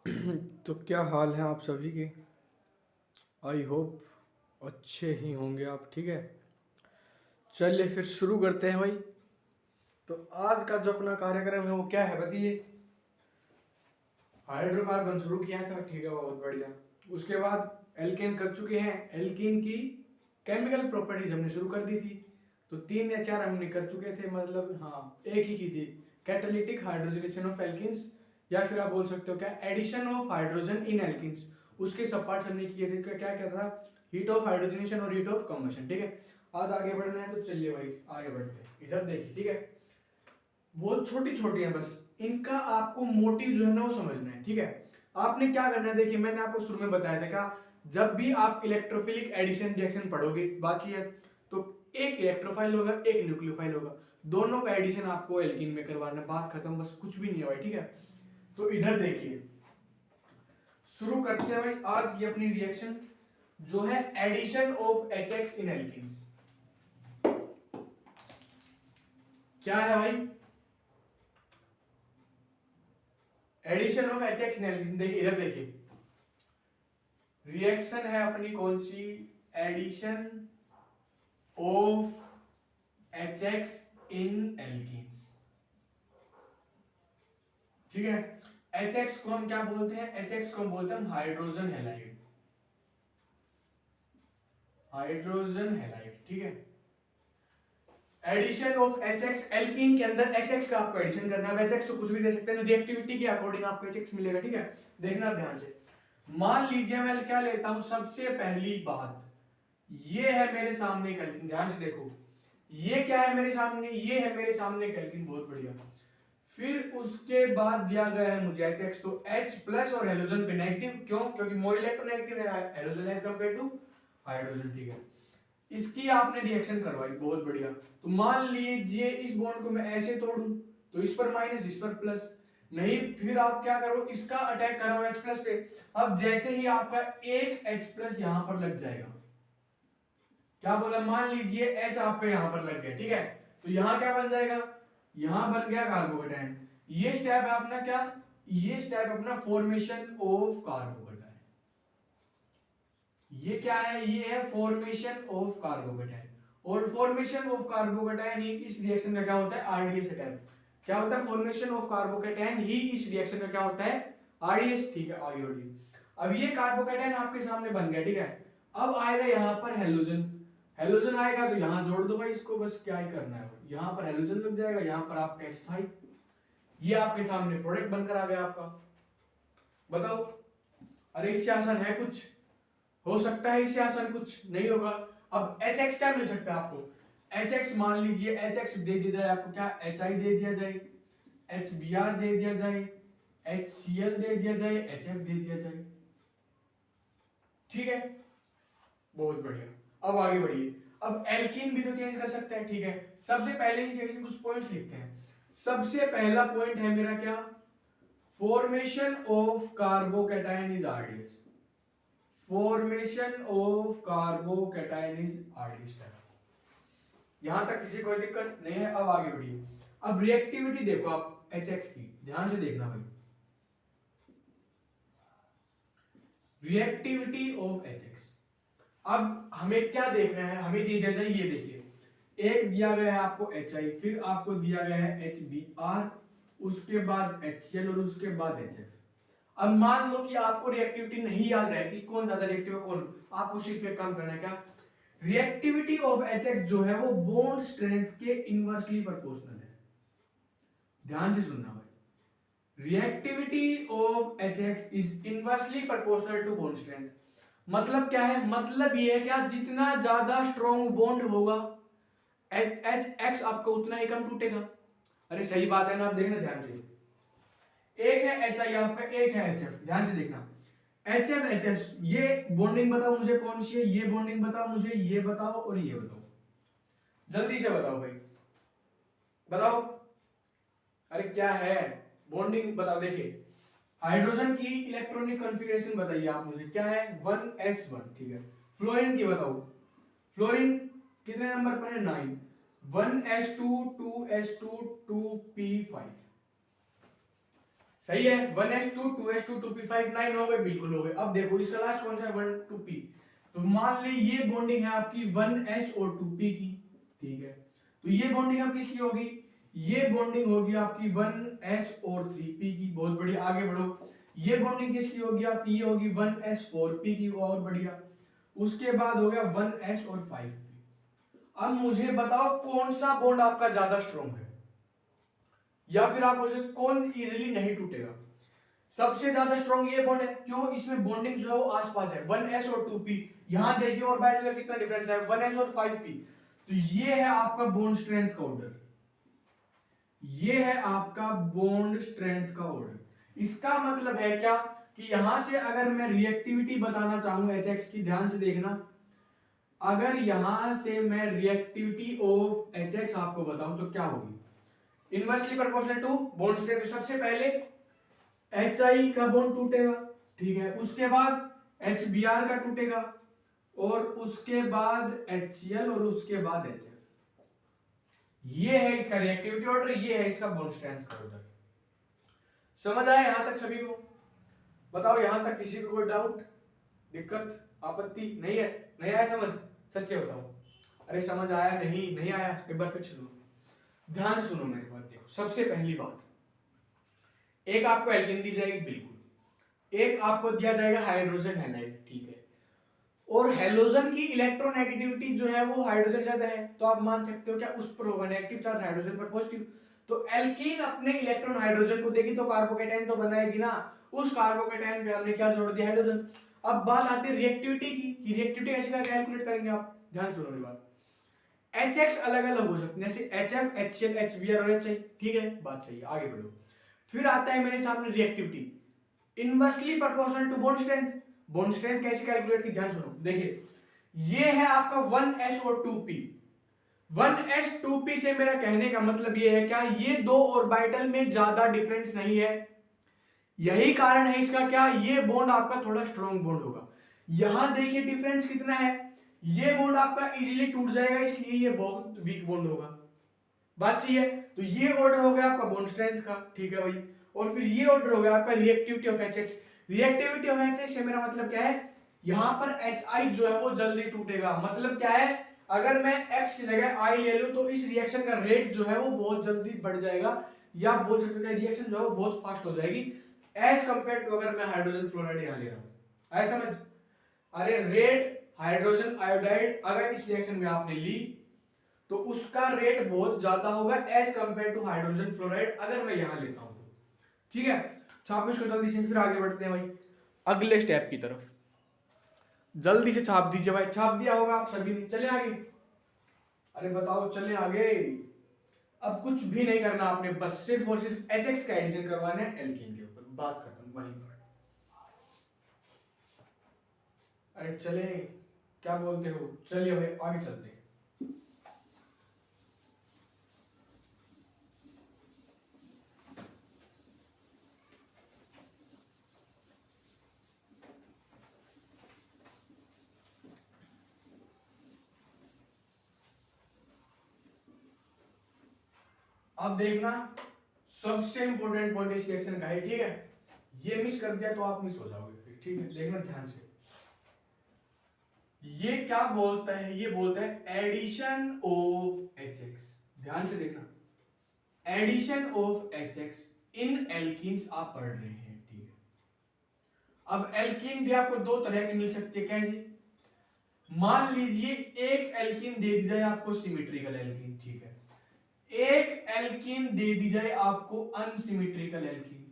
तो क्या हाल है आप सभी के। आई होप अच्छे ही होंगे आप। ठीक है, चलिए फिर शुरू करते हैं भाई। तो आज का जो अपना कार्यक्रम है वो क्या है बताइए। हाइड्रोकार्बन शुरू किया था, ठीक है, बहुत बढ़िया। उसके बाद एल्केन कर चुके हैं। एल्केन की केमिकल प्रॉपर्टीज हमने शुरू कर दी थी। तो 3 या 4 हमने कर चुके थे, मतलब हाँ एक ही की थी, कैटालिटिक हाइड्रोजनेशन ऑफ एल्किन्स, या फिर आप बोल सकते हो क्या, addition of hydrogen in alkenes. उसके सब पार्ट्स हमने किए थे। क्या क्या था, हीट ऑफ हाइड्रोजनेशन और हीट ऑफ कम्बशन। ठीक है, आज आगे बढ़ना है तो चलिए भाई आगे बढ़ते हैं। इधर देखिए, ठीक है, बहुत छोटी छोटी है, बस इनका आपको मोटिव जो है ना वो समझना है। ठीक है, आपने क्या करना है, देखिए मैंने आपको शुरू में बताया था क्या, जब भी आप इलेक्ट्रोफिलिक एडिशन रिएक्शन पढ़ोगे, बात ये है, तो एक इलेक्ट्रोफाइल होगा एक न्यूक्लियोफाइल होगा, दोनों का एडिशन आपको एल्कीन में करवाना, बात खत्म, बस कुछ भी नहीं है भाई। ठीक है, तो इधर देखिए शुरू करते हैं भाई आज की अपनी रिएक्शन, जो है addition of HX in alkenes. क्या है भाई addition of HX in alkenes. देखिए इधर देखिए, रिएक्शन है अपनी कौन सी, addition of HX in alkenes. ठीक है, HX को हम क्या बोलते हैं, HX को हम बोलते हैं हाइड्रोजन हैलाइड। हाइड्रोजन हैलाइड, ठीक है। एडिशन ऑफ HX, एल्कीन के अंदर HX का आपको एडिशन करना है। HX तो कुछ भी दे सकते हैं, रिएक्टिविटी के अकॉर्डिंग आपको HX मिलेगा। ठीक है, देखना ध्यान से। मान लीजिए मैं क्या लेता हूं, सबसे पहली बात ये है मेरे सामने एक एल्कीन, ध्यान से देखो, ये क्या है मेरे सामने, ये है मेरे सामने एक एल्कीन, बहुत बढ़िया। फिर उसके बाद दिया गया है मुझे HX, तो H प्लस और हेलोजन पे नेगेटिव, क्यों, क्योंकि मोर इलेक्ट्रोनेगेटिव है halogen as compare to hydrogen. ठीक है, इसकी आपने रिएक्शन करवाई, बहुत बढ़िया। तो मान लीजिए इस बॉन्ड को मैं ऐसे तोड़ूं, तो इस पर माइनस इस पर प्लस, नहीं फिर आप क्या करो, इसका अटैक कराओ H प्लस पे। अब जैसे ही आपका एक H प्लस यहां पर लग जाएगा, क्या बोला, मान लीजिए H आपका यहां पर लग गया, ठीक है, तो यहां क्या बन जाएगा, यहां बन गया कार्बोकेटाइन। ये स्टेप है अपना क्या, ये स्टेप अपना फॉर्मेशन ऑफ कार्बोकेटाइन। ये क्या है, ये है फॉर्मेशन ऑफ कार्बोकेटाइन। और फॉर्मेशन ऑफ कार्बोकेटाइन ही इस रिएक्शन का क्या होता है, आरडीएस स्टेप। क्या होता है, फॉर्मेशन ऑफ कार्बोकेटाइन ही इस रिएक्शन का क्या होता है, आरडीएस। ठीक है, आगे बढ़िए। अब ये कार्बोकेटाइन आपके सामने बन गया, ठीक है। अब आएगा यहां पर हेलोजन, हेलोजन आएगा तो यहां जोड़ दो भाई इसको, बस क्या ही करना है, यहां पर हेलोजन लग जाएगा, यहां पर आपका एस्थाई, ये आपके सामने प्रोडक्ट बनकर आ गया आपका। बताओ, अरे इससे आसान है कुछ, हो सकता है इससे आसान कुछ नहीं होगा। अब HX क्या मिल सकता है आपको, HX मान लीजिए HX दे दिया जाए आपको, क्या HI दे दिया जाए, HBr दे दिया जाए, HCl दे दिया जाए, HF दे दिया जाए। ठीक है, बहुत बढ़िया। अब आगे बढ़िए, अब एल्कीन भी तो चेंज कर सकते हैं। ठीक है, सबसे पहले इस रिएक्शन कुछ पॉइंट्स लिखते हैं। सबसे पहला पॉइंट है मेरा क्या, formation of carbocation is RDS. Formation of carbocation is RDS. यहां तक किसी कोई दिक्कत नहीं है। अब आगे बढ़िए, अब रिएक्टिविटी देखो आप HX की, ध्यान से देखना भाई, रिएक्टिविटी ऑफ HX। अब हमें क्या देखना है, हमें दे दिया जाए, ये देखिए, एक दिया गया है आपको HI, फिर आपको दिया गया है HBr, उसके बाद HCl और उसके बाद HF। अब मान लो कि आपको रिएक्टिविटी नहीं याद रहती, कौन ज्यादा रिएक्टिव है कौन, आपको सिर्फ एक काम करना है, क्या, रिएक्टिविटी ऑफ HX जो है वो बॉन्ड स्ट्रेंथ के इनवर्सली प्रोपोर्शनल है। ध्यान से सुनना भाई, reactivity of HX is inversely proportional to bond strength. मतलब क्या है, मतलब ये है क्या, जितना ज्यादा स्ट्रॉन्ग बॉन्ड होगा HX आपका उतना ही कम टूटेगा। अरे सही बात है ना, आप देखना ध्यान से, एक है HI आपका, एक है HF, ध्यान से देखना, HF HS, ये बॉन्डिंग बताओ मुझे कौन सी है, ये बॉन्डिंग बताओ मुझे, ये बताओ और ये बताओ, जल्दी से बताओ भाई, बताओ। अरे क्या है, बॉन्डिंग बताओ। देखिए हाइड्रोजन की इलेक्ट्रॉनिक कॉन्फ़िगरेशन बताइए आप मुझे, क्या है, 1s1। ठीक है, फ्लोरीन की बताओ, फ्लोरीन कितने नंबर पर है, 9, 1s2 2s2 2p5। सही है। 1s2 2s2 2p5 9 हो गए, बिल्कुल हो गए। अब देखो इसका लास्ट कौन सा है 1 2p, तो मान ली ये बॉन्डिंग है आपकी 1s और 2p की, ठीक है। तो ये बॉन्डिंग अब किसकी होगी, ये बॉन्डिंग होगी आपकी 1s और 3p की, बहुत बढ़िया, आगे बढ़ो। ये बॉन्डिंग किसकी होगी आपकी, ये होगी 1s 4p की, और बढ़िया। उसके बाद हो गया 1s और 5p। अब मुझे बताओ कौन सा बॉन्ड आपका ज्यादा स्ट्रॉन्ग है, या फिर आप बोल सकते कौन इजीली नहीं टूटेगा। सबसे ज्यादा स्ट्रॉन्ग ये बॉन्ड है, क्यों, इसमें बॉन्डिंग जो है वो आसपास है, 1s और 2p। यहां देखिए ऑर्बिटल का कितना डिफरेंस है, 1s और 5p। तो ये है आपका बॉन्ड स्ट्रेंथ का ऑर्डर, ये है आपका बॉन्ड स्ट्रेंथ का ऑर्डर। इसका मतलब है क्या कि यहां से अगर मैं रिएक्टिविटी बताना चाहूं HX की, ध्यान से देखना, अगर यहां से मैं रिएक्टिविटी ऑफ HX आपको बताऊं तो क्या होगी, inversely proportional to bond strength. सबसे पहले HI का बॉन्ड टूटेगा, ठीक है, उसके बाद HBr का टूटेगा, और उसके बाद HCl, और उसके बाद HF। ये है इसका रिएक्टिविटी ऑर्डर, ये है इसका बॉन्ड स्ट्रेंथ का ऑर्डर। समझ आया यहां तक सभी को? बताओ यहां तक किसी को कोई डाउट, दिक्कत, आपत्ति नहीं है? नहीं आया समझ, सच्चे बताओ। अरे समझ आया नहीं, नहीं आया, एक बार फिर सुनो, ध्यान से सुनो मेरी बात। देखो सबसे पहली बात, एक आपको एल्केन दी जाएगी, बिल्कुल, एक आपको दिया जाएगा हाइड्रोजन हैलाइड, ठीक है, और हेलोजन की इलेक्ट्रोनेगेटिविटी जो है वो हाइड्रोजन ज्यादा है, तो आप मान सकते हो क्या उस पर होगा नेगेटिव चार्ज, हाइड्रोजन पर पॉजिटिव। तो एल्कीन अपने इलेक्ट्रॉन हाइड्रोजन को देगी तो कार्बोकेटाइन तो बनाएगी ना, उस कार्बोकेटाइन पे हमने क्या जोड़ दिया, हाइड्रोजन। अब बात आती है रिएक्टिविटी की, कि रिएक्टिविटी कैसे कैलकुलेट करेंगे आप, ध्यान सुनो मेरी बात। HX अलग अलग हो सकते हैं, जैसे HF, HCl, HBr और HI, ठीक है, बात सही है, आगे बढ़ो। फिर आता है मेरे सामने reactivity, inversely proportional to bond strength. Bond strength कैसे कैलकुलेट की, ध्यान सुनो, देखिए ये है आपका 1s और 2p। 1s 2p से मेरा कहने का मतलब ये है क्या, ये दो ऑर्बिटल में ज्यादा डिफरेंस नहीं है, यही कारण है इसका क्या, ये बॉन्ड आपका थोड़ा स्ट्रॉन्ग बॉन्ड होगा। यहां देखिए डिफरेंस कितना है, ये बॉन्ड आपका इजीली टूट जाएगा, इसलिए ये बहुत वीक बॉन्ड होगा, बात सही है। तो ये ऑर्डर हो गया आपका बॉन्ड स्ट्रेंथ का, ठीक है भाई। और फिर ये ऑर्डर हो गया आपका reactivity of HX। Reactivity of HX से मेरा मतलब क्या है, यहां पर HI जो है वो जल्दी टूटेगा, मतलब क्या है, अगर मैं X की जगह I ले लूं तो इस रिएक्शन का रेट जो है वो बहुत जल्दी बढ़ जाएगा, या आप बोल सकते हो रिएक्शन जो है वो बहुत फास्ट हो जाएगी एज कंपेयर टू अगर मैं हाइड्रोजन फ्लोराइड यहां ले रहा हूं। ऐसा समझ, अरे रेट हाइड्रोजन आयोडाइड अगर इस रिएक्शन में आपने ली तो उसका रेट बहुत ज्यादा होगा as compare to hydrogen fluoride अगर मैं यहां लेता हूं तो, ठीक है। छापो इसको जल्दी से, फिर आगे बढ़ते हैं भाई अगले स्टेप की तरफ। जल्दी से छाप दीजिए भाई, छाप दिया होगा आप सभी ने, चले आगे। अरे बताओ चले आगे, अब कुछ भी नहीं करना आपने, बस सिर्फ और सिर्फ HX का एडिशन करवाना है एल्कीन के ऊपर, बात खत्म वहीं पर। अरे चले, क्या बोलते हो, चलिए भाई आगे चलते हैं। अब देखना सबसे इंपॉर्टेंट पॉइंट इस रिएक्शन का है, ठीक है, ये मिस कर दिया तो आप मिस हो जाओगे फिर, ठीक है, देखना ध्यान से। ये क्या बोलता है, ये बोलता है एडिशन ऑफ HX, ध्यान से देखना, addition of HX in alkenes आप पढ़ रहे हैं, ठीक है। अब एल्कीन भी आपको दो तरह की मिल सकती है, कैसी, मान लीजिए एक एल्कीन दे दी जाए आपको सिमेट्रिकल एल्कीन, ठीक है, एक एल्कीन दे दी जाए आपको अनसिमेट्रिकल एल्कीन।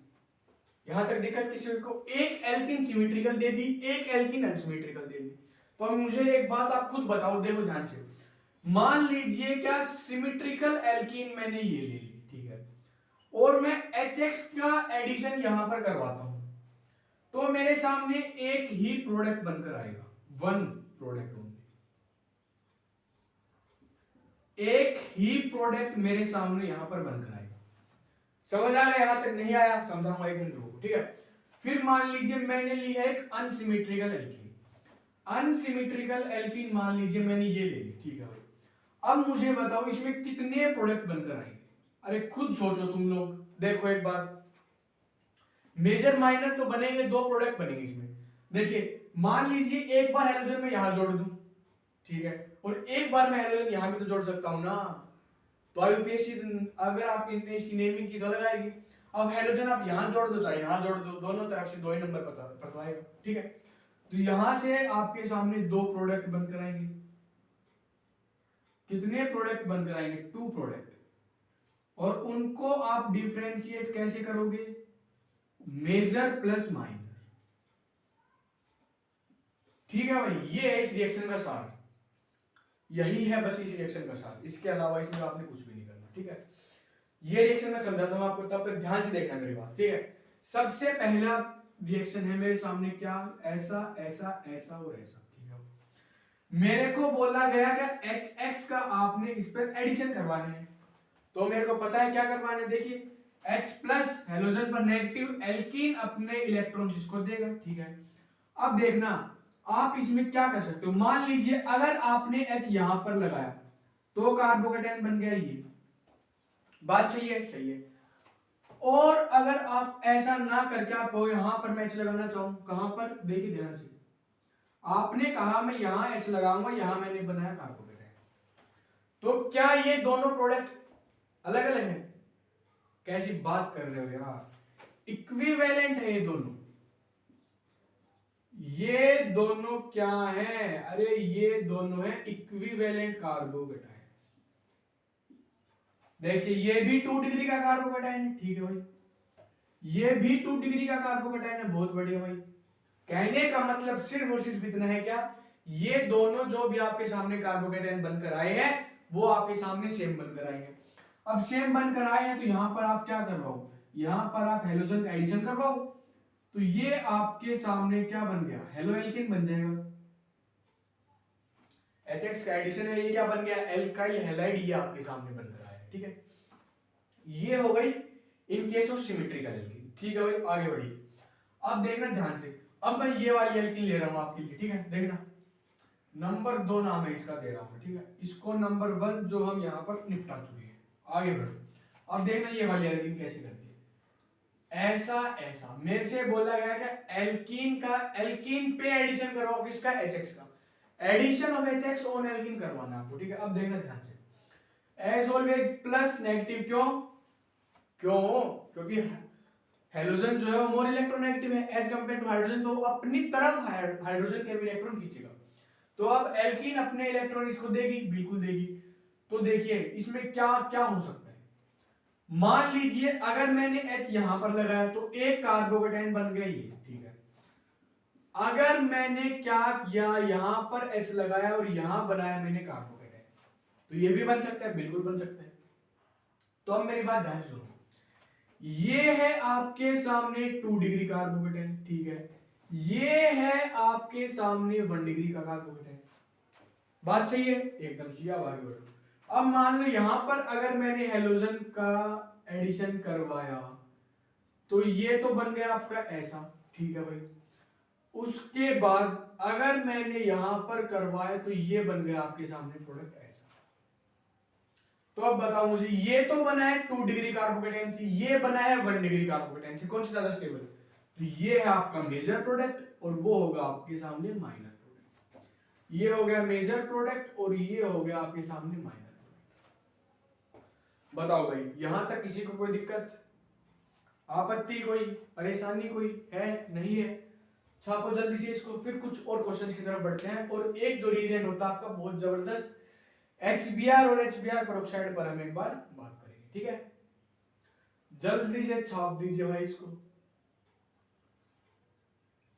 यहां तक दिक्कत किसी को, एक एल्कीन सिमेट्रिकल दे दी, एक एल्कीन अनसिमेट्रिकल दे दी, तो अब मुझे एक बात आप खुद बताओ, देखो ध्यान से, मान लीजिए क्या सिमेट्रिकल एल्कीन मैंने ये ले ली, ठीक है, और मैं HX का एडिशन यहां पर करवाता हूं, तो मेरे सामने एक ही प्रोडक्ट बनकर आएगा, वन प्रोडक्ट ओनली, एक ही प्रोडक्ट मेरे सामने यहां पर बनकर आएगा। समझ आ गया यहां तक, नहीं आया समझाऊंगा, एक मिनट रुको, ठीक है। फिर मान लीजिए मैंने ली है एक अनसिमेट्रिकल एल्कीन, अनसिमेट्रिकल एल्कीन मान लीजिए मैंने ये ले ली, ठीक है भाई। अब मुझे बताओ इसमें कितने प्रोडक्ट बनकर आएंगे, अरे खुद सोचो तुम लोग, देखो एक बार, मेजर माइनर तो बनेंगे, दो प्रोडक्ट बनेंगे इसमें। देखिए मान लीजिए एक बार हेलोजन मैं यहां जोड़ दूं, ठीक है, और एक बार मैं हेलोजन यहां भी तो जोड़ सकता हूं ना, तो आईयूपीएससी अगर आप इसकी नेमिंग की तो लगाएगी। अब हेलोजन आप यहां जोड़ दो चाहे यहां जोड़ दो, दोनों तरफ से दो ही नंबर पता ठीक है। तो यहां से आपके सामने दो प्रोडक्ट बनकर आएंगे। कितने प्रोडक्ट बनकर आएंगे? Two product. और उनको आप डिफरेंशिएट कैसे करोगे? Major plus minor. ठीक है भाई, ये है इस रिएक्शन का सार, यही है बस इस रिएक्शन का सार, इसके अलावा इसमें आपने कुछ भी नहीं करना। ठीक है, ये रिएक्शन मैं समझाता हूं आपको, तब तक ध्यान से देखना मेरी बात। ठीक है, सबसे पहला रिएक्शन है मेरे सामने, क्या? ऐसा ऐसा ऐसा और ऐसा। ठीक है, मेरे को बोला गया कि एच एक्स का आपने इस पर एडिशन करवाने हैं, तो मेरे को पता है क्या करवाने हैं। देखिए H प्लस हेलोजन पर नेगेटिव, एल्कीन अपने इलेक्ट्रॉन इसको देगा। ठीक है, अब देखना आप इसमें क्या कर सकते हो। मान लीजिए अगर आपने H यहां पर लगाया तो कार्बोकेटाइन बन गया ये, बात सही है? सही है। और अगर आप ऐसा ना करके आप यहां पर मैं H लगाना चाहूं, कहां पर? देखिए ध्यान से, आपने कहा मैं यहां H लगाऊंगा, यहां मैंने बनाया कार्बोकेटाइन, तो क्या ये दोनों प्रोडक्ट अलग अलग है? कैसी बात कर रहे हो यार, इक्विवेलेंट है ये दोनों। ये दोनों क्या है? अरे ये दोनों है इक्विवेलेंट कार्बोकेटाइन। देखिए ये भी 2 डिग्री का कार्बोकेटाइन है। ठीक है भाई, ये भी 2 डिग्री का कार्बोकेटाइन है, बहुत बढ़िया भाई। कहने का मतलब सिर्फ और सिर्फ इतना है, क्या ये दोनों जो भी आपके सामने कार्बोकेटाइन बनकर आए हैं वो आपके सामने सेम बनकर आए हैं। अब सेम बनकर आए हैं तो यहां पर आप क्या करवाओ, यहां पर आप हेलोजन का एडिशन करवाओ, तो ये आपके सामने क्या बन गया? हेलो एल्केन बन जाएगा। HX का एडिशन है, ये क्या बन गया? एल्काइल हैलाइड, ये आपके सामने बनकर आया। ठीक है, ये हो गई in case of symmetrical alkene. ठीक है भाई, आगे बढ़िए। अब देखना ध्यान से, अब मैं ये वाली एल्कीन ले रहा हूं आपके लिए। ठीक है, देखना नंबर 2 नाम है इसका दे रहा हूं। ठीक है, इसको नंबर 1 जो हम यहां पर निपटा चुके हैं, आगे बढ़ो। अब देखना ये वाली एल्कीन कैसे करती है। ऐसा ऐसा मेरे से बोला गया कि एल्कीन का एल्कीन पे एडिशन करवाओ, किसका? HX का। Addition of HX on alkene करवाना आपको। ठीक है, अब देखना ध्यान से, एज ऑलवेज प्लस नेगेटिव। क्यों? क्यों? क्योंकि हेलोजन जो है वो मोर इलेक्ट्रोनेगेटिव है एज कंपेयर टू हाइड्रोजन, तो वो अपनी तरफ हाइड्रोजन के भी इलेक्ट्रॉन खींचेगा। तो अब एल्कीन अपने इलेक्ट्रॉन इसको देगी, बिल्कुल देगी। तो देखिए इसमें क्या क्या हो सकता है। मान लीजिए अगर मैंने H यहां पर लगाया तो एक कार्बोकेटाइन बन गया ये। ठीक है, अगर मैंने क्या किया, यहां पर H लगाया और यहां बनाया मैंने कार्बोकेटाइन, तो ये भी बन सकता है, बिल्कुल बन सकता है। तो अब मेरी बात ध्यान से सुनो, ये है आपके सामने 2 डिग्री कार्बोकेटाइन। ठीक है, ये है आपके सामने 1 डिग्री का कार्बोकेटाइन। बात सही है? एकदम सही। अब आगे बढ़ो। अब मान लो यहां पर अगर मैंने हेलोजन का एडिशन करवाया तो ये तो बन गया आपका ऐसा। ठीक है भाई, उसके बाद अगर मैंने यहां पर करवाया तो ये बन गया आपके सामने प्रोडक्ट ऐसा। तो अब बताओ मुझे, ये तो बना है 2 डिग्री कार्बोकेटाइन से, ये बना है 1 डिग्री कार्बोकेटाइन से, कौन सा ज्यादा स्टेबल? तो ये है आपका मेजर प्रोडक्ट और वो होगा आपके सामने माइनर प्रोडक्ट। ये हो गया मेजर प्रोडक्ट और ये हो गया आपके सामने माइनर प्रोडक्ट। बताओ भाई, यहां तक किसी को कोई दिक्कत, आपत्ति, कोई परेशानी कोई है? नहीं है? छापो जल्दी से इसको, फिर कुछ और क्वेश्चंस की तरफ बढ़ते हैं। और एक जो रीजेंट होता है आपका बहुत जबरदस्त, HBr और HBr पेरोक्साइड पर हम एक बार बात करेंगे। ठीक है, जल्दी से छाप दीजिए भाई इसको।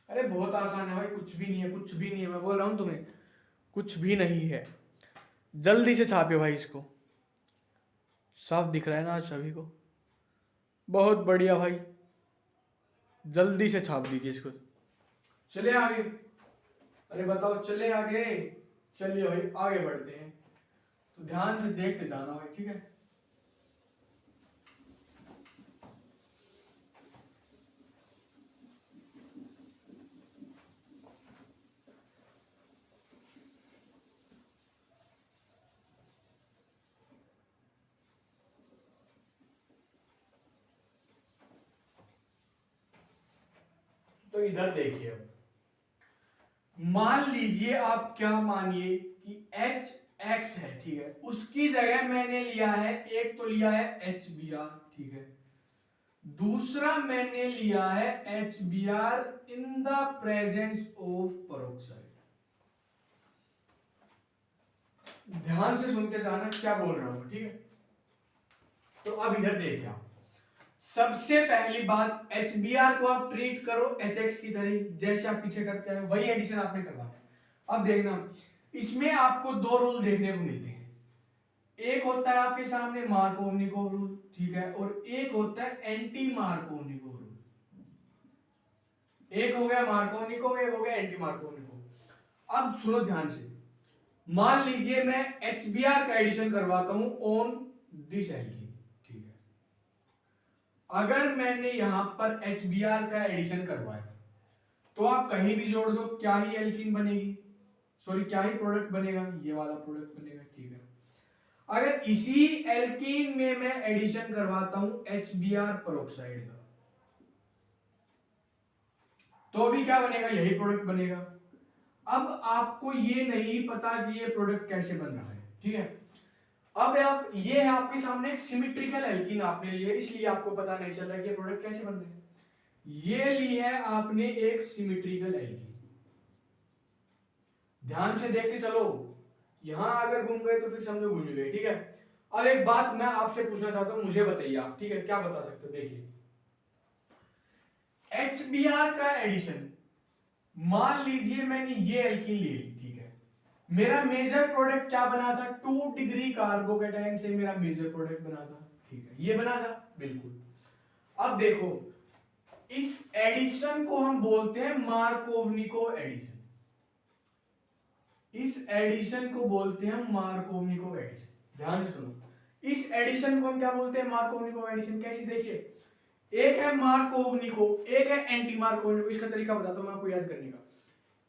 अरे बहुत आसान है भाई, कुछ भी नहीं है, कुछ भी नहीं है, मैं बोल रहा हूं तुम्हें कुछ भी नहीं है। जल्दी से छापे भाई इसको, साफ दिख रहा है ना आज सभी को? बहुत बढ़िया भाई, जल्दी से छाप दीजिए इसको। चले आगे, अरे बताओ चले आगे। चलिए भाई आगे बढ़ते हैं, तो ध्यान से देखते जाना भाई। ठीक है, तो इधर देखिए, अब मान लीजिए आप क्या मानिए कि एच एक्स है, ठीक है, उसकी जगह मैंने लिया है, एक तो लिया है एच बी आर, ठीक है, दूसरा मैंने लिया है H B R in the presence of peroxide. ध्यान से सुनते जाना क्या बोल रहा हूं, ठीक है। तो अब इधर देखिए आप, सबसे पहली बात HBr को आप ट्रीट करो HX की तरह, जैसे आप पीछे करते हैं वही एडिशन आपने करवाना है। अब देखना, इसमें आपको दो रूल देखने को मिलते हैं, एक होता है आपके सामने मार्कोवनिकोव रूल, ठीक है, और एक होता है एंटी मार्कोवनिकोव रूल। एक हो गया मार्कोवनिकोव, एक हो गया एंटी मार्कोवनिकोव। अब सुनो ध्यान से, मान लीजिए मैं HBr का एडिशन करवाता हूं ऑन दिस एल्कीन, ठीक है, अगर मैंने यहां पर HBr का एडिशन करवाया तो आप कहीं भी जोड़ दो क्या ही एल्कीन बनेगी, सॉरी क्या ही प्रोडक्ट बनेगा, ये वाला प्रोडक्ट बनेगा, ठीक है। अगर इसी एल्कीन में मैं एडिशन करवाता हूं HBr पेरोक्साइड का, तो भी क्या बनेगा, यही प्रोडक्ट बनेगा। अब आपको ये नहीं पता कि ये प्रोडक्ट कैसे बन रहा है, ठीक है। अब आप, ये है आपके सामने एक सिमेट्रिकल एल्कीन आपने लिए, इसलिए आपको पता नहीं चल रहा कि ये प्रोडक्ट कैसे बन रहे हैं। ये ली है आपने एक सिमेट्रिकल एल्कीन, ध्यान से देखते चलो, यहां अगर घूम गए तो फिर समझो घूम गए, ठीक है। अब एक बात मैं आपसे पूछना चाहता हूं, मुझे बताइए आप, ठीक है, क्या बता सकते हो। देखिए HBr का एडिशन, मान लीजिए मैंने ये एल्कीन ले ली, ठीक है, मेरा मेजर प्रोडक्ट क्या बना था, 2 डिग्री कार्बोकेटाइन से मेरा मेजर प्रोडक्ट बना था, ठीक है, ये बना था बिल्कुल। अब देखो, इस एडिशन को हम बोलते हैं मार्कोवनिकोव एडिशन, इस एडिशन को बोलते हैं मार्कोवनिकोव एडिशन। ध्यान से सुनो, इस एडिशन को हम क्या बोलते हैं, मार्कोवनिकोव एडिशन। कैसे, देखिए, एक है मार्कोवनिकोव, एक है एंटी मार्कोवनिकोव। इसका तरीका बताता हूं मैं आपको याद करने का।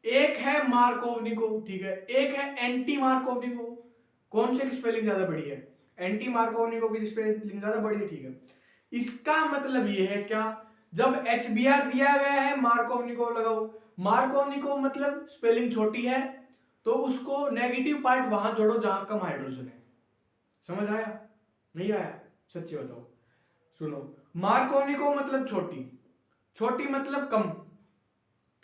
एक है मार्कोवनिकोव, ठीक है, एक है एंटी मार्कोवनिकोव। कौन से की स्पेलिंग ज्यादा बड़ी है, एंटी मार्कोवनिकोव की स्पेलिंग ज्यादा बड़ी है, ठीक है। इसका मतलब ये है क्या, जब HBr दिया गया है मार्कोवनिकोव लगाओ, मार्कोवनिकोव मतलब स्पेलिंग छोटी है, तो उसको नेगेटिव पार्ट वहां जोड़ो जहां कम हाइड्रोजन है। समझ आया, नहीं आया, सच्ची बताओ। सुनो, मार्कोवनिकोव मतलब छोटी, छोटी मतलब कम,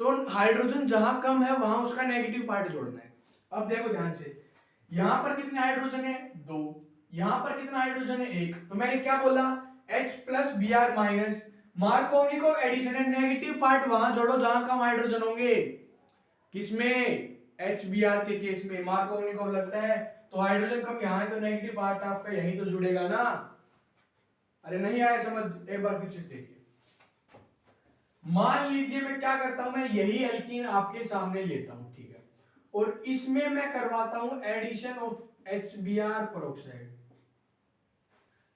तो हाइड्रोजन जहां कम है वहां उसका नेगेटिव पार्ट जोड़ना है। अब देखो ध्यान से, यहां पर कितने हाइड्रोजन है, 2, यहां पर कितना हाइड्रोजन है, 1, तो मैंने क्या बोला, H plus Br minus, Markovnikov addition है, नेगेटिव पार्ट वहां जोड़ो जहां कम हाइड्रोजन होंगे। किसमें, HBr के केस में मार्कोवनिकोव लगता है तो हाइड्रोजन कम यहां है, तो नेगेटिव पार्ट आपका यहीं तो जुड़ेगा ना। अरे नहीं आया समझ, एक बार फिर से देखिए। मान लीजिए मैं क्या करता हूं, मैं यही एल्कीन आपके सामने लेता हूं, ठीक है, और इसमें मैं करवाता हूं एडिशन ऑफ HBr पेरोक्साइड।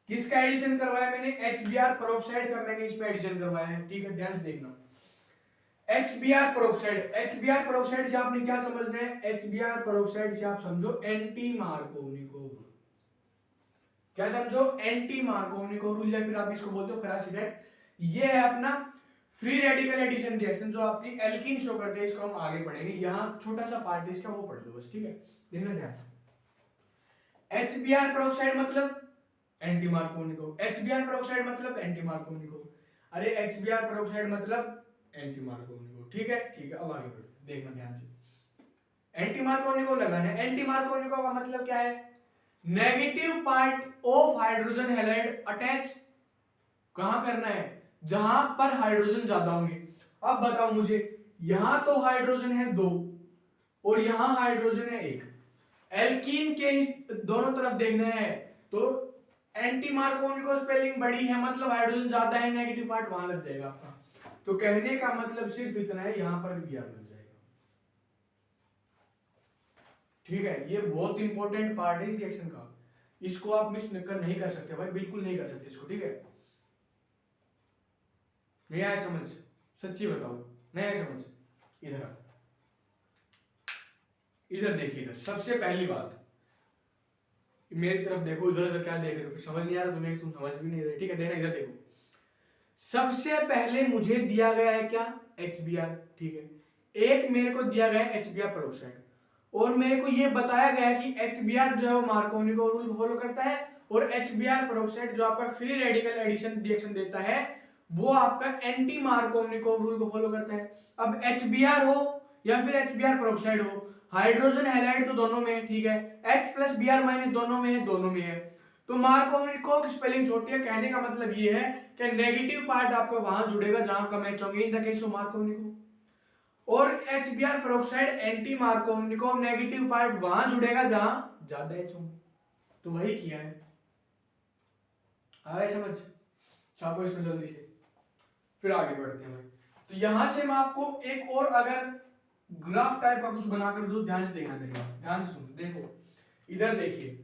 किसका एडिशन करवाया मैंने, HBr पेरोक्साइड का मैंने इसमें एडिशन करवाया है, ठीक है, ध्यान से देखना। HBr पेरोक्साइड, HBr पेरोक्साइड से आपने क्या समझना है, HBr पेरोक्साइड से आप समझो एंटी मार्कोवनिकोव रूल। क्या समझो, एंटी मार्कोवनिकोव रूल, या फिर आप इसको बोलते हो क्रास इफेक्ट। ये है अपना फ्री रेडिकल एडिशन रिएक्शन जो आपकी एल्कीन शो करते हैं, इसको हम आगे पढ़ेंगे। यहां छोटा सा पार्ट है इसका, वो पढ़ दो बस, ठीक है, देखना ध्यान से। HBr पेरोक्साइड मतलब एंटी मार्कोवनिकोव, HBr पेरोक्साइड मतलब एंटी मार्कोवनिकोव, अरे HBr पेरोक्साइड मतलब एंटी मार्कोवनिकोव, ठीक है, ठीक है। अब आगे बढ़ो, देखना ध्यान से, एंटी मार्कोवनिकोव लगाना है। एंटी मार्कोवनिकोव का मतलब क्या है, negative part of hydrogen halide attach कहां करना है, जहां पर हाइड्रोजन ज्यादा होंगे। अब बताओ मुझे, यहां तो हाइड्रोजन है 2 और यहां हाइड्रोजन है 1, एल्कीन के ही दोनों तरफ देखना है, तो एंटी मार्कोवनिकोव स्पेलिंग बड़ी है मतलब हाइड्रोजन ज्यादा है, नेगेटिव पार्ट वहां लग जाएगा आपका। तो कहने का मतलब सिर्फ इतना है, यहां पर भी लग जाएगा, ठीक है। ये बहुत इंपॉर्टेंट पार्ट है इस रिएक्शन का, इसको आप मिस नहीं कर सकते भाई, बिल्कुल नहीं कर सकते इसको, ठीक है। नहीं आया समझ, सच्ची बताओ, नहीं आया समझ। इधर इधर देखिए, इधर सबसे पहली बात, मेरी तरफ देखो, इधर इधर क्या देख रहे हो, फिर समझ नहीं आ रहा तुम्हें, तुम समझ भी नहीं रहे, ठीक है, देखना इधर देखो। सबसे पहले मुझे दिया गया है क्या, HBr, ठीक है। एक मेरे को दिया गया है HBr पेरोक्साइड, और मेरे को ये बताया गया है कि HBr जो है वो मार्कोवनिकोव रूल को फॉलो करता है, और HBr पेरोक्साइड जो आपका फ्री रेडिकल एडिशन रिएक्शन देता है वो आपका एंटी मार्कोवनिकोव रूल को फॉलो करता है। अब HBr हो या फिर HBr पेरोक्साइड हो, हाइड्रोजन हैलाइड तो दोनों में है, ठीक है, H प्लस Br- दोनों में है, दोनों में है। तो मार्कोवनिकोव की स्पेलिंग छोटी है, कहने का मतलब ये है कि नेगेटिव पार्ट आपका वहां जुड़ेगा जहां कम H होंगे, in the case of Markovnikov. और HBr peroxide anti Markovnikov, negative part वहां जुड़ेगा जहां ज्यादा H होंगे। तो वही किया है, आया समझ? छापो इसको जल्दी से, फिर आगे बढ़ते हैं भाई। तो यहां से मैं आपको एक और अगर ग्राफ टाइप का कुछ बनाकर दूं, ध्यान से देखना मेरी बात, ध्यान से सुनो। देखो इधर देखिए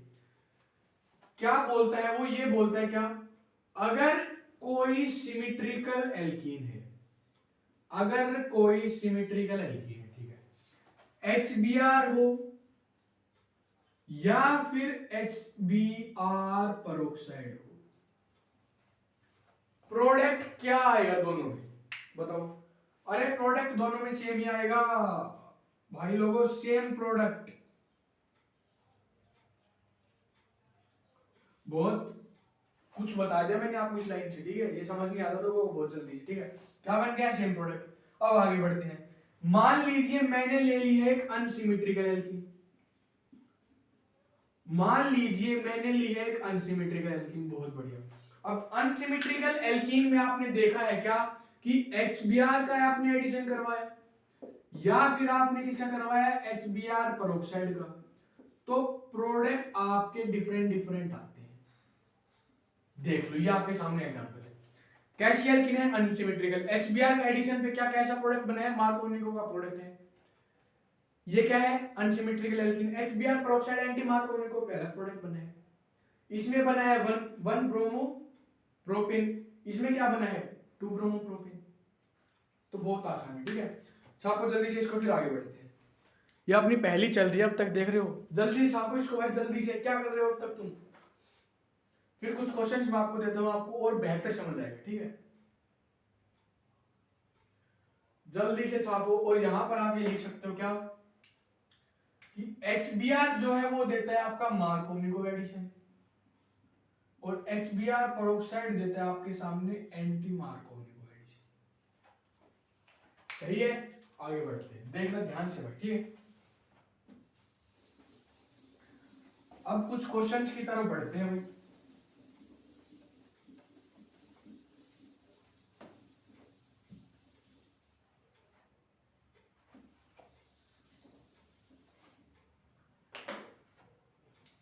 क्या बोलता है वो, ये बोलता है क्या, अगर कोई सिमिट्रिकल एल्कीन है, अगर कोई सिमिट्रिकल एल्कीन है, ठीक है, HBr हो या फिर HBr पेरोक्साइड हो, प्रोडक्ट क्या आएगा दोनों में, बताओ? अरे प्रोडक्ट दोनों में सेम ही आएगा भाई लोगों, सेम प्रोडक्ट। बहुत कुछ बता दिया मैंने आपको इस लाइन से, ठीक है, ये समझ नहीं आता लोगों को बहुत जल्दी, ठीक है। क्या बन गया, सेम प्रोडक्ट। अब आगे बढ़ते हैं। मान लीजिए मैंने ले ली है एक अनसिमेट्रिकल एल्कीन, मान लीजिए मैंने ली है एक अनसिमेट्रिकल एल्कीन, बहुत बढ़िया। अब अनसिमेट्रिकल एल्कीन में आपने देखा है क्या कि HBr का आपने एडिशन करवाया या फिर आपने किसका करवाया, HBr पेरोक्साइड का, तो प्रोडक्ट आपके डिफरेंट डिफरेंट आते हैं। देख लो ये आपके सामने एग्जांपल है, कैसी एल्कीन है, अनसिमेट्रिकल, HBr का एडिशन पे क्या कैसा प्रोडक्ट बना है, मार्कोवनिकोव का प्रोडक्ट है। ये क्या है, unsymmetrical alkene, HBr peroxide anti Markovnikov पहला प्रोडक्ट बना है। इसमें बना है 1 ब्रोमो प्रोपेन, इसमें क्या बना है 2 ब्रोमो प्रोपेन। तो बहुत आसान है, ठीक है। छापो जल्दी से इसको, फिर आगे बढ़ते हैं। ये अपनी पहली चल रही है, अब तक देख रहे हो, जल्दी से छापो इसको भाई, जल्दी से, क्या कर रहे हो अब तक तुम? फिर कुछ क्वेश्चंस मैं आपको देता हूं, आपको और बेहतर समझ आएगा, ठीक है। जल्दी से छापो, और यहां पर आप ये लिख सकते हो क्या कि HBr जो है वो देता है आपका मार्कोवनिकोव एडिशन, और HBr पेरोक्साइड देता है आपके सामने एंटी मार्कोवनिकोव एडिशन। सही है, आगे बढ़ते हैं, देखना ध्यान से भाई, ठीक है। अब कुछ क्वेश्चंस की तरफ बढ़ते हैं भाई।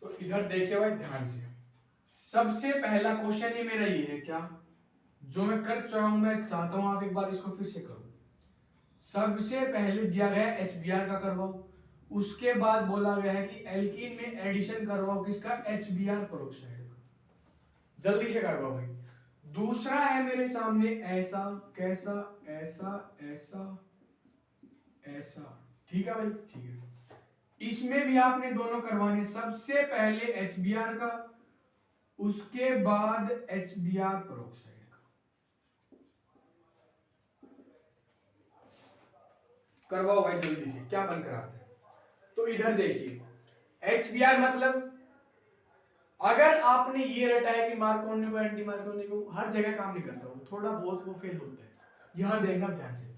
तो इधर देखिए भाई ध्यान से, सबसे पहला क्वेश्चन ही मेरा ये है क्या, जो मैं कर चुका हूं, मैं चाहता हूं आप एक बार इसको फिर से करो। सबसे पहले दिया गया HBr का करवाओ, उसके बाद बोला गया है कि एल्कीन में एडिशन करवाओ किसका, HBr पेरोक्साइड का, जल्दी से करवाओ भाई। दूसरा है मेरे सामने ऐसा, कैसा, ऐसा, ऐसा, ऐसा, ठीक है भाई, ठीक है। इसमें भी आपने दोनों करवाने, सबसे पहले HBr का, उसके बाद HBr पेरोक्साइड का, करवाओ भाई जल्दी से, क्या बनकर आता है। तो इधर देखिए HBr मतलब, अगर आपने ये रटा है कि मार्कोवनिकोव एंटी मार्कोवनिकोव हर जगह काम नहीं करता, वो थोड़ा बहुत वो फेल होता है, यहां देखना ध्यान से।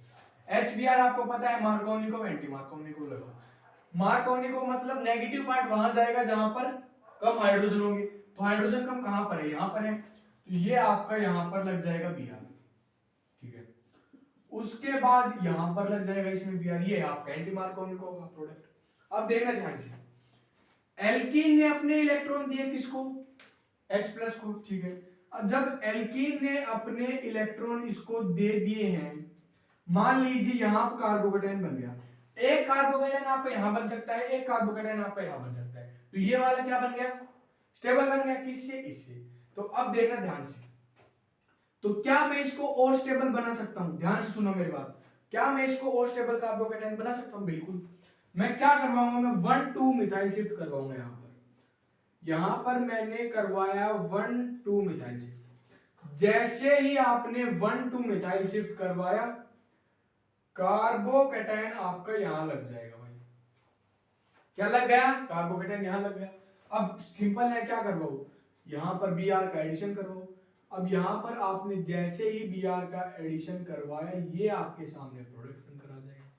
HBr आपको पता है मार्कोवनिकोव एंटी मार्कोवनिकोव लगा, मार्कोवनिकोव मतलब नेगेटिव पार्ट वहां जाएगा जहां पर कम हाइड्रोजन होंगे, तो हाइड्रोजन कम कहां पर है, यहां पर है, तो ये आपका यहां पर लग जाएगा Br, ठीक है। उसके बाद यहां पर लग जाएगा इसमें Br, ये है आपका एंटी मार्कोवनिकोव का प्रोडक्ट। अब देखना ध्यान से, एल्कीन ने अपने इलेक्ट्रॉन दिए किसको, H प्लस को, ठीक है। अब जब एल्कीन ने अपने इलेक्ट्रॉन इसको दे दिए हैं, मान लीजिए यहां पर कार्बोकेटाइन बन गया, एक कार्बोकेटाइन आपका यहां बन सकता है, एक कार्बोकेटाइन आपका यहां बन सकता है, तो ये वाला क्या बन गया, स्टेबल बन गया, किससे, इससे। तो अब देखना ध्यान से, तो क्या मैं इसको और स्टेबल बना सकता हूं, ध्यान से सुनो मेरी बात, क्या मैं इसको और स्टेबल कार्बोकेटाइन बना सकता हूं, बिल्कुल। मैं क्या करवाऊंगा, मैं 1,2 मिथाइल शिफ्ट करवाऊंगा यहां पर मैंने करवाया 1,2 मिथाइल शिफ्ट। जैसे ही आपने 1,2 मिथाइल शिफ्ट करवाया, कार्बोकेटायन आपका यहां लग जाएगा भाई। क्या लग गया? कार्बोकेटायन यहां लग गया। अब सिंपल है, क्या करवाओ, यहां पर Br का एडिशन करवाओ। अब यहां पर आपने जैसे ही Br का एडिशन करवाया, ये आपके सामने प्रोडक्ट बनकर आ जाएगा।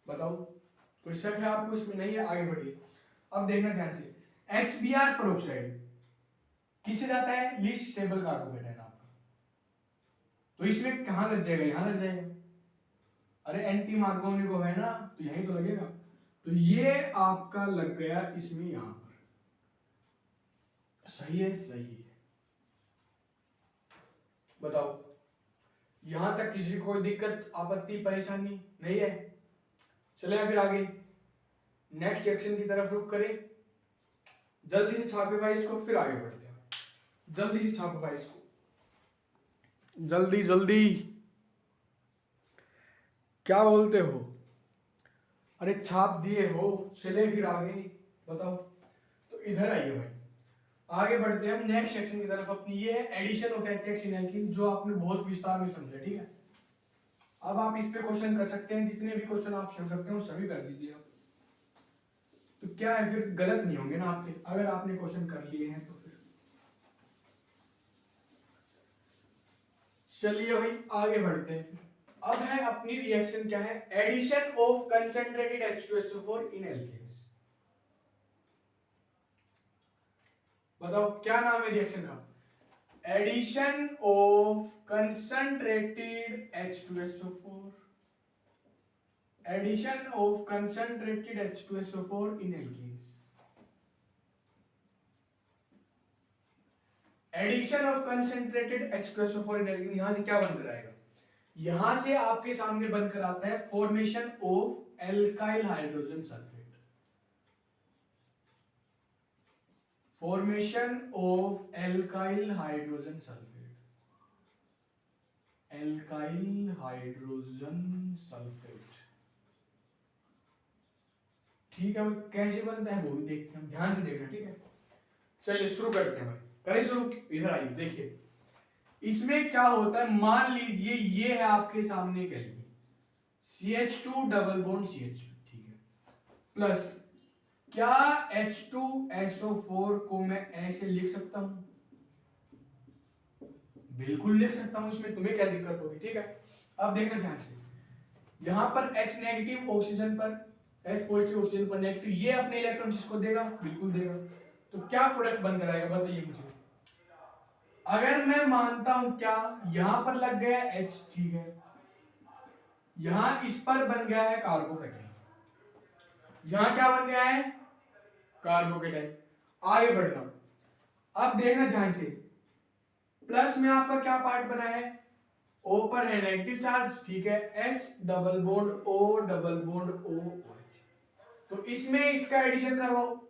बताओ, कोई शक है आपको इसमें? नहीं है? आगे बढ़िए। अब देखना ध्यान से, HBr पेरोक्साइड किसे जाता है? लीस्ट स्टेबल कार्बोकेटायन आपका। तो इसमें कहां लग जाएगा? यहां लग जाएगा। अरे एंटी मार्कोनिको है ना, तो यहीं तो लगेगा। तो ये आपका लग गया इसमें यहां पर। सही है? सही है। बताओ, यहां तक किसी को कोई दिक्कत, आपत्ति, परेशानी नहीं है? चले फिर आगे नेक्स्ट एक्शन की तरफ रुक करें। जल्दी से छापे भाई इसको, फिर आगे बढ़ते हैं। जल्दी से छापो भाई इसको, जल्दी जल्दी। क्या बोलते हो? अरे छाप दिए हो, चले फिर आगे। बताओ, तो इधर आइए भाई, आगे बढ़ते हैं हम नेक्स्ट सेक्शन की तरफ अपनी। ये है addition of HX in alkene, जो आपने बहुत विस्तार में समझा, ठीक है। अब आप इस पे क्वेश्चन कर सकते हैं, जितने भी क्वेश्चन आप कर सकते हो सभी कर दीजिए आप। तो क्या है, फिर गलत नहीं होंगे ना आपके, अगर आपने क्वेश्चन कर लिए हैं तो। फिर चलिए भाई आगे बढ़ते हैं। अब है अपनी रिएक्शन, क्या है? Addition of concentrated H2SO4 in alkenes. बताओ क्या नाम है रिएक्शन का? Addition of concentrated H2SO4, addition of concentrated H2SO4 in alkenes. Addition of concentrated H2SO4 in alkene, यहां से क्या बनकर आएगा? यहां से आपके सामने बनकर आता है formation of alkyl hydrogen sulphate. Formation of alkyl hydrogen sulphate, alkyl hydrogen sulphate. ठीक है, कैसे बनता है वो भी देखते हैं, ध्यान से देखना, ठीक है। चलिए शुरू करते हैं भाई, करें शुरू। इधर आइए, देखिए इसमें क्या होता है। मान लीजिए ये है आपके सामने क्या लिखिए, CH2 डबल बॉन्ड CH2, ठीक है, प्लस क्या H2SO4 को मैं ऐसे लिख सकता हूं? बिल्कुल लिख सकता हूं, इसमें तुम्हें क्या दिक्कत होगी, ठीक है। अब देखना ध्यान से, यहां पर H नेगेटिव ऑक्सीजन पर, H पॉजिटिव ऑक्सीजन पर नेगेटिव, ये अपने इलेक्ट्रॉन किसको देगा? बिल्कुल देगा। तो क्या प्रोडक्ट बनकर आएगा बताइए मुझे। अगर मैं मानता हूं क्या, यहां पर लग गया H, ठीक है, यहां इस पर बन गया है कार्बोकेटाइन, यहां क्या बन गया है? कार्बोकेटाइन। आगे बढ़ना, अब देखना ध्यान से, प्लस में आपका क्या पार्ट बना है? O पर है नेगेटिव चार्ज, ठीक है, S double bond O double bond OH। तो इसमें इसका एडिशन करवाओ।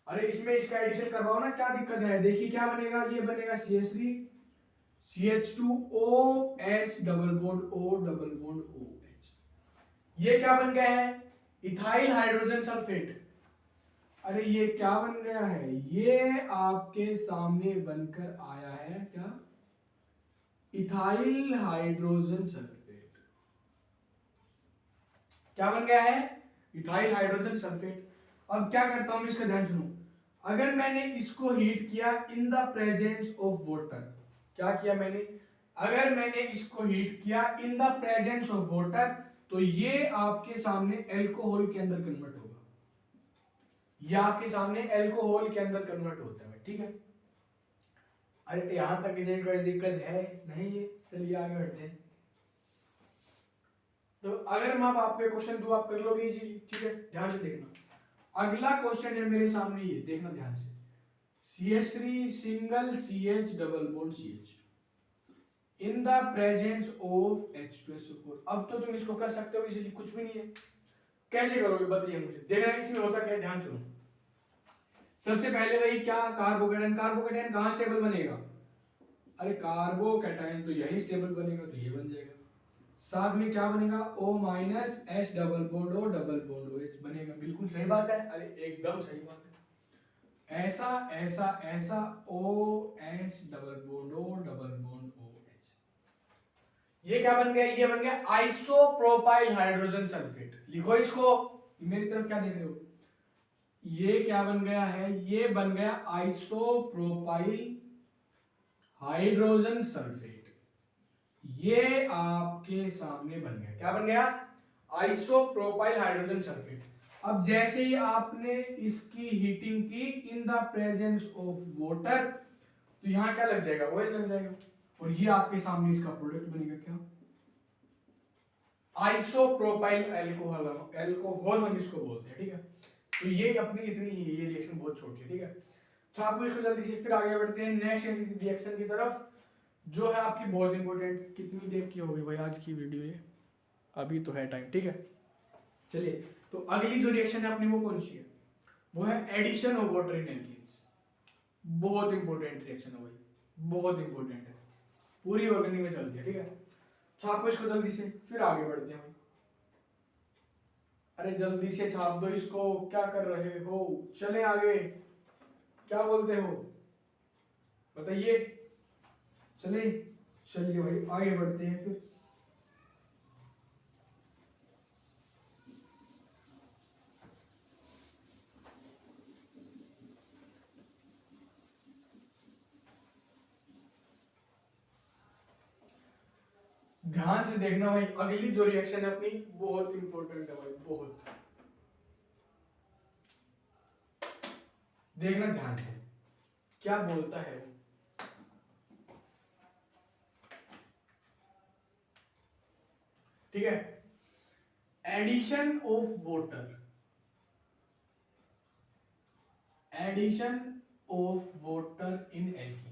अरे इसमें इसका एडिशन करवाओ ना, क्या दिक्कत है? देखिए क्या बनेगा, ये बनेगा CH3 CH2OS double bond O double bond OH। ये क्या बन गया है? Ethyl hydrogen sulphate. अरे ये क्या बन गया है? ये आपके सामने बनकर आया है क्या? Ethyl hydrogen sulphate. क्या बन गया है? Ethyl hydrogen sulphate. अब क्या करता हूं, इसका ध्यान सुनो। अगर मैंने इसको हीट किया इन द प्रेजेंस ऑफ वाटर, क्या किया मैंने? अगर मैंने इसको हीट किया इन द प्रेजेंस ऑफ वाटर, तो ये आपके सामने अल्कोहल के अंदर कन्वर्ट होगा। ये आपके सामने अल्कोहल के अंदर कन्वर्ट होता है, ठीक है। अरे यहां तक किसी कोई दिक्कत है? नहीं है? चलिए आगे बढ़ते हैं। तो अगर मैं आपके क्वेश्चन दूं, आप कर लोगे इजीली, ठीक है, ध्यान से देखना। अगला क्वेश्चन है मेरे सामने, ये देखना ध्यान से, CH3 single CH double bond CH in the presence of H2SO4। अब तो तुम इसको कर सकते हो इजीली, कुछ भी नहीं है। कैसे करोगे बताइए मुझे। देखना इसमें होता क्या, ध्यान सुनो। सबसे पहले भाई क्या, कार्बोकेटाइन, कार्बोकेटाइन कहां स्टेबल बनेगा? अरे कार्बोकेटाइन तो यही स्टेबल बनेगा, तो ये बन जाएगा। साथ में क्या बनेगा? O minus H double bond O double bond OH बनेगा। बिल्कुल सही बात है, अरे एकदम सही बात ऐसा ऐसा ऐसा O H double bond O double bond O H. ये क्या बन गया? ये बन गया आइसोप्रोपाइल हाइड्रोजन सल्फेट। लिखो इसको, मेरी तरफ क्या देख रहे हो? ये क्या बन गया है? ये बन गया आइसोप्रोपाइल हाइड्रोजन सल्फेट। ये आपके सामने बन गया। क्या बन गया? Isopropyl hydrogen sulphate. अब जैसे ही आपने इसकी हीटिंग की इन द प्रेजेंस ऑफ वाटर, तो यहां क्या लग जाएगा? OH लग जाएगा, और ये आपके सामने इसका प्रोडक्ट बनेगा। क्या? Isopropyl alcohol. एल्कोहल हम इसको बोलते हैं, ठीक है। तो ये अपनी इतनी ही, ये रिएक्शन बहुत छोटी है, ठीक है। तो आपको इसको जल्दी से फिर आगे बढ़ते हैं नेक्स्ट रिएक्शन की तरफ, जो है आपकी बहुत इंपॉर्टेंट। कितनी देर की हो गई भाई आज की वीडियो? ये अभी तो है टाइम, ठीक है। चलिए, तो अगली जो रिएक्शन है अपनी वो कौन सी है? वो है addition of water in alkenes. बहुत इंपॉर्टेंट रिएक्शन है भाई, बहुत इंपॉर्टेंट है, पूरी ऑर्गेनिक में चलती है, ठीक है। छापो इसको जल्दी से, फिर आगे बढ़ते हैं भाई। अरे जल्दी से छाप दो इसको, क्या कर रहे हो? चले आगे, क्या बोलते हो बताइए। चले, चलिए भाई आगे बढ़ते हैं फिर। ध्यान से देखना भाई, अगली जो रिएक्शन है अपनी बहुत इंपॉर्टेंट है भाई, बहुत। देखना ध्यान से क्या बोलता है वो। ठीक है, addition of water, addition of water in alkenes.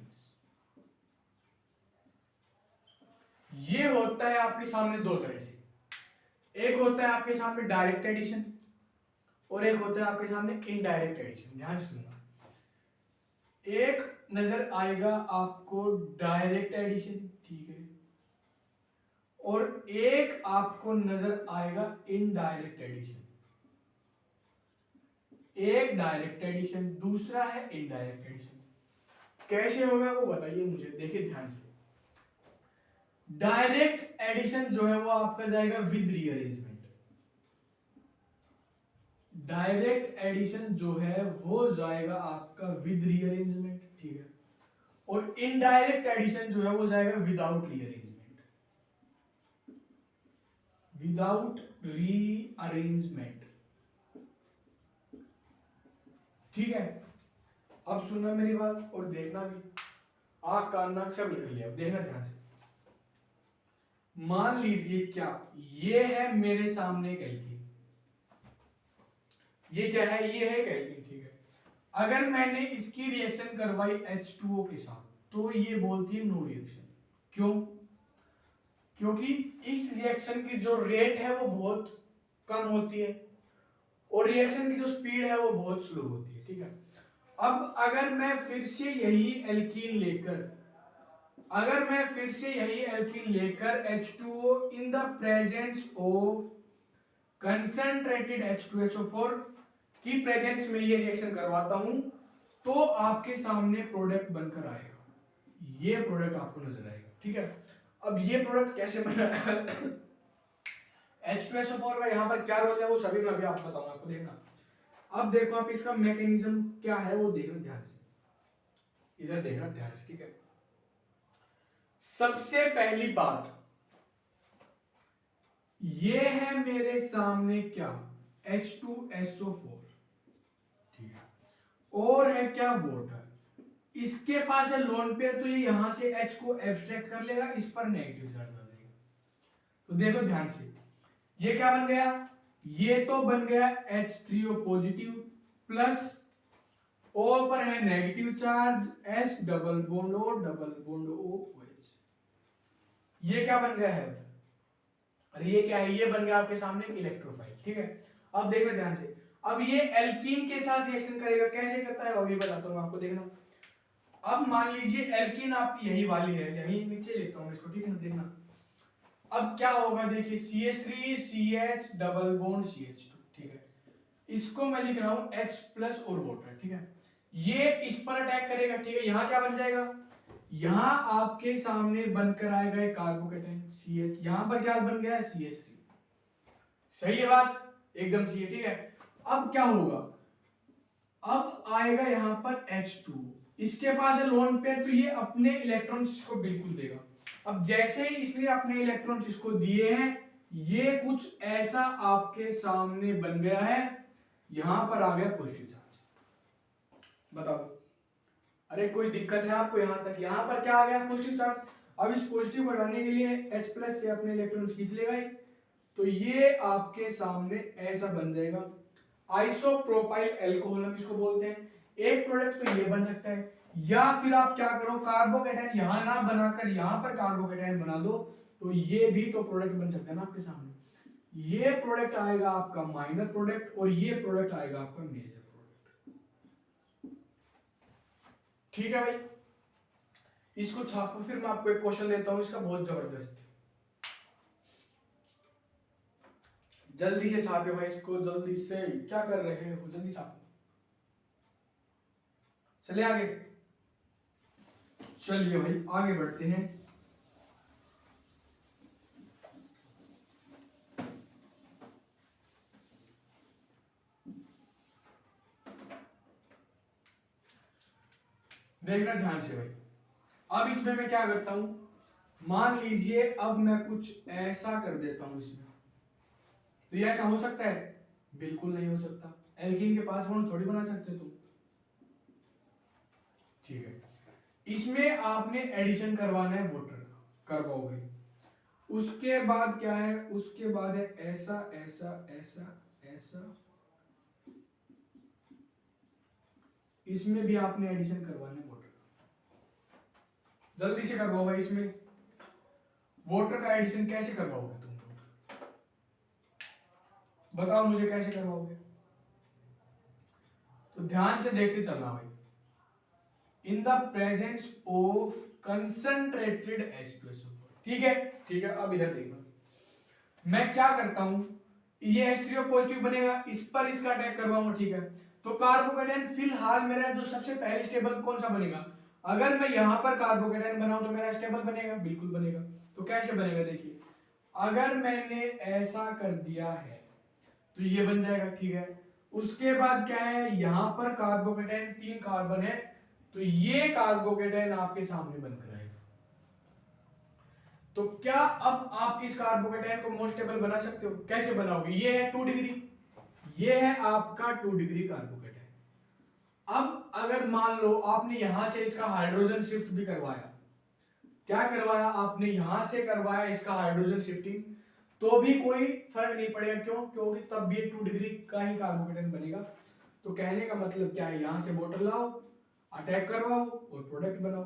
ये होता है आपके सामने दो तरह से। एक होता है आपके सामने डायरेक्ट एडिशन, और एक होता है आपके सामने इनडायरेक्ट एडिशन। ध्यान से सुनना, एक नजर आएगा आपको डायरेक्ट एडिशन, ठीक है, और एक आपको नजर आएगा इनडायरेक्ट एडिशन। एक डायरेक्ट एडिशन, दूसरा है इनडायरेक्ट एडिशन। कैसे होगा वो बताइए मुझे, देखिए ध्यान से। डायरेक्ट एडिशन जो है वो आपका जाएगा विद रीअरेंजमेंट। डायरेक्ट एडिशन जो है वो जाएगा आपका विद रीअरेंजमेंट, ठीक है, और इनडायरेक्ट एडिशन जो है वो जाएगा विदाउट रीअरेंजमेंट, विदाउट रीअरेंजमेंट, ठीक है। अब सुनना मेरी बात और देखना भी, आंख कान नाक सब निकल लिया, देखना ध्यान से। मान लीजिए क्या, ये है मेरे सामने एक एल्कीन, ये क्या है? ये है एक एल्कीन, ठीक है। अगर मैंने इसकी रिएक्शन करवाई H2O के साथ, तो ये बोलती है नो रिएक्शन। क्यों? क्योंकि इस रिएक्शन की जो रेट है वो बहुत कम होती है, और रिएक्शन की जो स्पीड है वो बहुत स्लो होती है, ठीक है। अब अगर मैं फिर से यही एल्कीन लेकर, अगर मैं फिर से यही एल्कीन लेकर H2O in the presence of concentrated H2SO4 की प्रेजेंस में ये रिएक्शन करवाता हूं, तो आपके सामने प्रोडक्ट बनकर आएगा। ये प्रोडक्ट आपको नजर आएगा, ठीक है। अब ये प्रोडक्ट कैसे बना H2SO4 का यहाँ पर क्या रोल है वो सभी मैं अभी आपको बताऊंगा, आपको देखना। अब देखो आप इसका मैकेनिज्म क्या है वो देखना ध्यान से, इधर देखना ध्यान से, ठीक है। सबसे पहली बात, ये है मेरे सामने क्या? H2SO4, ठीक है, और है क्या? वाटर। इसके पास है लोन पेयर, तो ये यहां से H को एब्स्ट्रैक्ट कर लेगा, इस पर नेगेटिव चार्ज डाल देगा। तो देखो ध्यान से, ये क्या बन गया? ये तो बन गया H3O पॉजिटिव प्लस O पर है negative charge, S double bond O double bond OH। ये क्या बन गया है? अरे ये क्या है? ये बन गया आपके सामने इलेक्ट्रोफाइल, ठीक है। अब देखना ध्यान से, अब ये एल्कीन के साथ रिएक्शन करेगा, कैसे करता है अभी बताता हूं आपको, देखना। अब मान लीजिए एल्कीन आपकी यही वाली है, यही नीचे लिखता हूं इसको, ठीक है ना, देखना। अब क्या होगा, देखिए CH3 CH double bond CH2, ठीक है। इसको मैं लिख रहा हूं H प्लस और वाटर, ठीक है। ये इस पर अटैक करेगा, ठीक है। यहाँ क्या बन जाएगा, यहाँ आपके सामने बनकर आएगा एक कार्बोकेटाइन CH, यहाँ पर क्या बन गया है CH3। सही है बात, एकदम सही है, ठीक है। अब क्या होगा, अब आएगा यहाँ पर H2, इसके पास है लोन पेयर, तो ये अपने इलेक्ट्रॉन्स इसको बिल्कुल देगा। अब जैसे ही इसने अपने इलेक्ट्रॉन्स इसको दिए हैं, ये कुछ ऐसा आपके सामने बन गया है, यहां पर आ गया पॉजिटिव चार्ज। बताओ, अरे कोई दिक्कत है आपको यहां तक? यहां पर क्या आ गया, पॉजिटिव चार्ज। अब इस पॉजिटिव को हटाने के लिए H+ से अपने इलेक्ट्रॉन्स खींच लेगा ही, तो ये आपके सामने ऐसा बन जाएगा, आइसोप्रोपाइल अल्कोहल हम इसको बोलते हैं। एक प्रोडक्ट तो ये बन सकता है, या फिर आप क्या करो, कार्बोकेटाइन यहां ना बनाकर यहां पर कार्बोकेटाइन बना दो, तो ये भी तो प्रोडक्ट बन सकता है ना आपके सामने। ये प्रोडक्ट आएगा आपका माइनर प्रोडक्ट, और ये प्रोडक्ट आएगा आपका मेजर प्रोडक्ट। ठीक है भाई, इसको छापो, फिर मैं आपको एक क्वेश्चन देता हूं इसका बहुत जबरदस्त। जल्दी से छापे भाई इसको, जल्दी से, क्या कर रहे हो, जल्दी छापो। चले आगे, चलिए भाई आगे बढ़ते हैं। देखना ध्यान से भाई, अब इसमें मैं क्या करता हूं, मान लीजिए अब मैं कुछ ऐसा कर देता हूं इसमें, तो ये ऐसा हो सकता है? बिल्कुल नहीं हो सकता, एल्कीन के पास बॉन्ड थोड़ी बना सकते तुम। ठीक है, इसमें आपने एडिशन करवाना है वाटर का, करवाओगे। उसके बाद क्या है, उसके बाद है ऐसा ऐसा ऐसा ऐसा, इसमें भी आपने एडिशन करवाना है वाटर का। जल्दी से करवाओ भाई, इसमें वाटर का एडिशन कैसे करवाओगे तुम लोग, बताओ मुझे कैसे करवाओगे? तो ध्यान से देखते चलना भाई। इन the presence of concentrated H2SO4, ठीक है, ठीक है। अब इधर देखना, मैं क्या करता हूं, ये H3O पॉजिटिव बनेगा, इस पर इसका अटैक करवाऊंगा, ठीक है। तो कार्बोकेटाइन फिलहाल मेरा जो सबसे पहले स्टेबल कौन सा बनेगा, अगर मैं यहां पर कार्बोकेटाइन बनाऊं तो मेरा स्टेबल बनेगा, बिल्कुल बनेगा। तो कैसे बनेगा, देखिए, अगर मैंने ऐसा कर दिया है तो ये बन जाएगा, ठीक है। उसके बाद क्या है, यहां पर कार्बोकेटाइन 3 कार्बन है, तो ये कार्बोकेटाइन आपके सामने बनकर आएगा। तो क्या अब आप इस कार्बोकेटाइन को मोस्ट स्टेबल बना सकते हो? कैसे बनाओगे, ये है 2 डिग्री, ये है आपका 2 डिग्री कार्बोकेटाइन। अब अगर मान लो आपने यहां से इसका हाइड्रोजन शिफ्ट भी करवाया, क्या करवाया आपने, यहां से करवाया इसका हाइड्रोजन शिफ्टिंग, तो भी कोई फर्क नहीं पड़ेगा, क्यों? क्योंकि तब भी 2 डिग्री का ही कार्बोकेटाइन बनेगा। तो कहने का मतलब क्या है, यहां से वाटर लाओ, अटैक करवाओ और प्रोडक्ट बनाओ,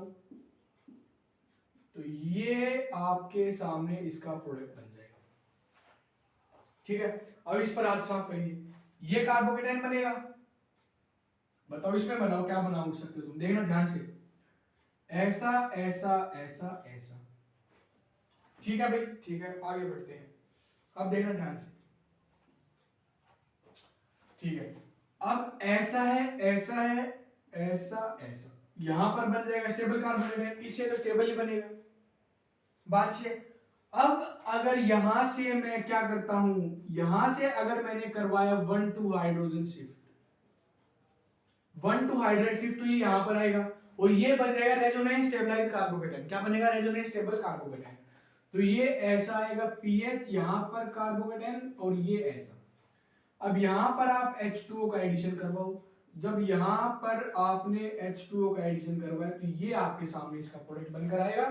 तो ये आपके सामने इसका प्रोडक्ट बन जाएगा। ठीक है, अब इस पर हाथ साफ करिए, ये कार्बोकेटाइन बनेगा, बताओ इसमें बनाओ, क्या बना सकते हो तुम, देखना ध्यान से, ऐसा ऐसा ऐसा ऐसा। ठीक है भाई, ठीक है, आगे बढ़ते हैं। अब देखना ध्यान से, ठीक है। अब ऐसा है ऐसा है ऐसा ऐसा, यहां पर बन जाएगा स्टेबल कार्बोकेटाइन, इससे तो स्टेबल ही बनेगा, बात से। अब अगर यहां से मैं क्या करता हूं, यहां से अगर मैंने करवाया 1 to hydrogen shift, 1 to hydrogen shift, तो ये यहां पर आएगा और ये बन जाएगा रेजोनेंस स्टेबलाइज कार्बोकेटाइन। क्या बनेगा, रेजोनेंस स्टेबल कार्बोकेटाइन। तो ये ऐसा आएगा पीएच, यहां पर कार्बोकेटाइन, और ये ऐसा। अब यहां पर आप H2O का एडिशन करवाओ, जब यहां पर आपने H2O का एडिशन करवाया तो ये आपके सामने इसका प्रोडक्ट बनकर आएगा।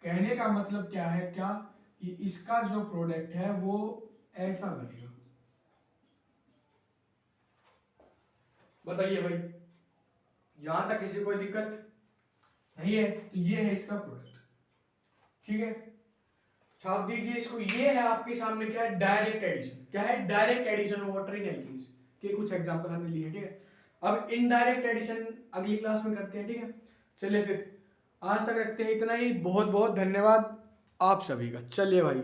कहने का मतलब क्या है, क्या कि इसका जो प्रोडक्ट है वो ऐसा बनेगा। बताइए भाई, यहां तक किसी कोई दिक्कत नहीं है? तो ये है इसका प्रोडक्ट, ठीक है, छाप दीजिए इसको। ये है आपके सामने क्या है, डायरेक्ट एडिशन। क्या है, direct addition of water in alkenes के कुछ एग्जांपल हमने लिए, ठीक है। अब इनडायरेक्ट एडिशन अगली क्लास में करते हैं, ठीक है। चलिए फिर आज तक रखते हैं इतना ही, बहुत बहुत धन्यवाद आप सभी का। चलिए भाई।